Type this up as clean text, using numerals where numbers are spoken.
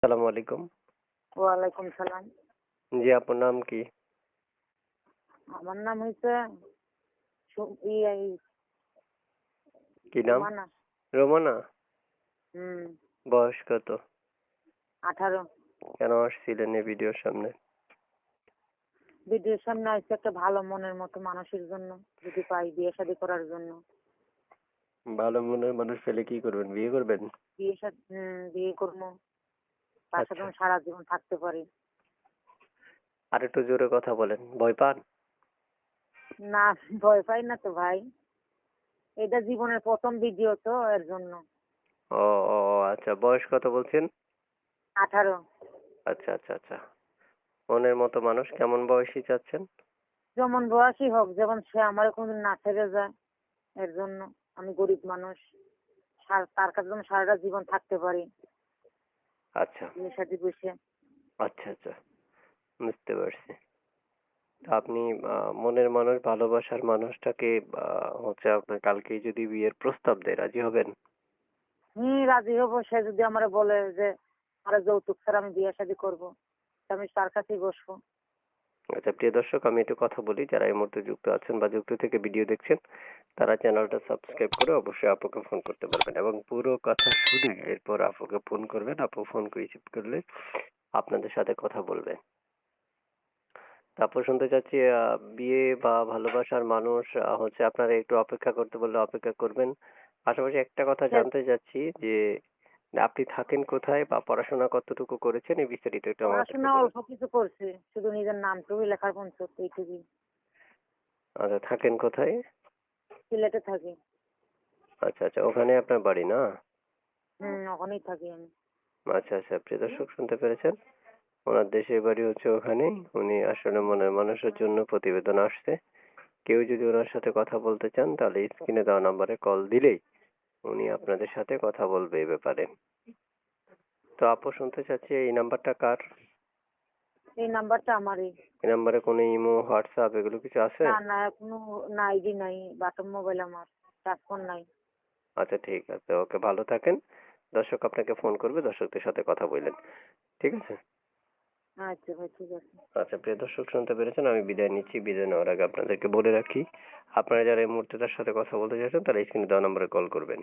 আসসালামু আলাইকুম। ওয়ালাইকুম সালাম। জি, আপনার নাম কি? আমার নাম হইছে এই কি নাম? রোমানা। রোমানা? হুম। বয়স কত? 18। কেন আসছিলেন এই ভিডিওর সামনে? ভিডিওর সামনে আসছে একটা ভালো মনের মতো মানুষের জন্য, যদি পাই বিয়ে শাদী করার জন্য। ভালো মনের মানুষ পেলে কি করবেন? বিয়ে করবেন? বিয়ে করবো, তার সাথে আচ্ছা। আমি সারা জীবন থাকতে পারি। আর একটু জোরে কথা বলেন। ভয় পান? না, ভয় পাই না তো ভাই। এটা জীবনের প্রথম ভিডিও তো এর জন্য। ও, ও, আচ্ছা। বয়স কত বলছেন? 18। আচ্ছা, আচ্ছা, আচ্ছা। মনের মতো মানুষ কেমন বয়সী চাচ্ছেন? যেমন বয়সী হোক, যেমন সে আমার কোনদিন না ছেড়ে যায়, এর জন্য। আমি গরিব মানুষ, তার কাছে যেন সারাটা জীবন থাকতে পারি আচ্ছা, বিয়ে শাদী বসে। আচ্ছা, আচ্ছা। বুঝতে পারছি। তো আপনি মনের মানুষ, ভালোবাসার মানুষটাকে হচ্ছে আপনার কালকেই যদি বিয়ের প্রস্তাব দেয়, রাজি হবেন? রাজি হবো। সে যদি আমার বলে যে আরে যৌতুক ছাড়া আমি বিয়ে শাদী করবো, তা আমি তার কাছেই বসবো। আচ্ছা, প্রিয় দর্শক, আমি একটু কথা বলি। যারা এই মুহূর্তে যুক্ত আছেন বা যুক্ত থেকে ভিডিও দেখছেন, তারা চ্যানেলটা সাবস্ক্রাইব করে অবশ্যই আপুকে ফোন করতে পারবেন এবং পুরো কথা শুনে এরপর আপুকে ফোন করবেন। আপু ফোন রিসিভ করলে আপনাদের সাথে কথা বলবে। তারপর শুনতে চাচ্ছি, বিয়ে বা ভালোবাসার মানুষ হচ্ছে আপনারা একটু অপেক্ষা করতে বললে অপেক্ষা করবেন। পাশাপাশি একটা কথা সে জানতে চাচ্ছি যে আপনি থাকেন কোথায় বা পড়াশোনা কতটুকু করেছেন, এই বিস্তারিত একটু আমাকে একটু পড়াশোনা বলুন। অল্প কিছু করছি, শুধু নিজের নামটুকুই লেখার পর্যন্ত এইটুকুই। আচ্ছা, থাকেন কোথায়? সিলেটে থাকি। আচ্ছা, আচ্ছা, ওখানে আপনার বাড়ি না? ওখানেই থাকি আমি। আচ্ছা, আচ্ছা, প্রিয় দর্শক, শুনতে পেরেছেন? ওনার দেশের বাড়ি হচ্ছে ওখানেই। উনি আসলে মনের মানুষের জন্য প্রতিবেদন আসছে। কেউ যদি ওনার সাথে কথা বলতে চান তাহলে স্ক্রিনে দেওয়া নাম্বারে কল দিলেই উনি আপনাদের সাথে কথা বলবে এই ব্যাপারে। তো আপু, শুনতে চাচ্ছি এই নাম্বারটা কার? এই নাম্বারটা আমারই। এই নাম্বারে কোনো ইমো, হোয়াটসঅ্যাপ এগুলো কিছু আছে? না না, কোনো না, আইডি নাই, বাটন মোবাইল আমার, টাচ ফোন নাই। আচ্ছা, ঠিক আছে। ওকে, ভালো থাকেন। দর্শক আপনাকে ফোন করবে, দর্শকদের সাথে কথা বললেন। ঠিক আছে? আচ্ছা ভাই, ঠিক আছে। আচ্ছা, প্রিয় দর্শক, শুনতে পেরেছেন? আমি বিদায় নিচ্ছি। বিদায় নেওয়ার আগে আপনাদেরকে বলে রাখি, আপনারা যারা এই মুহূর্তে তার সাথে কথা বলতে চাইছেন তারা স্ক্রিনে দেওয়া নম্বরে কল করবেন।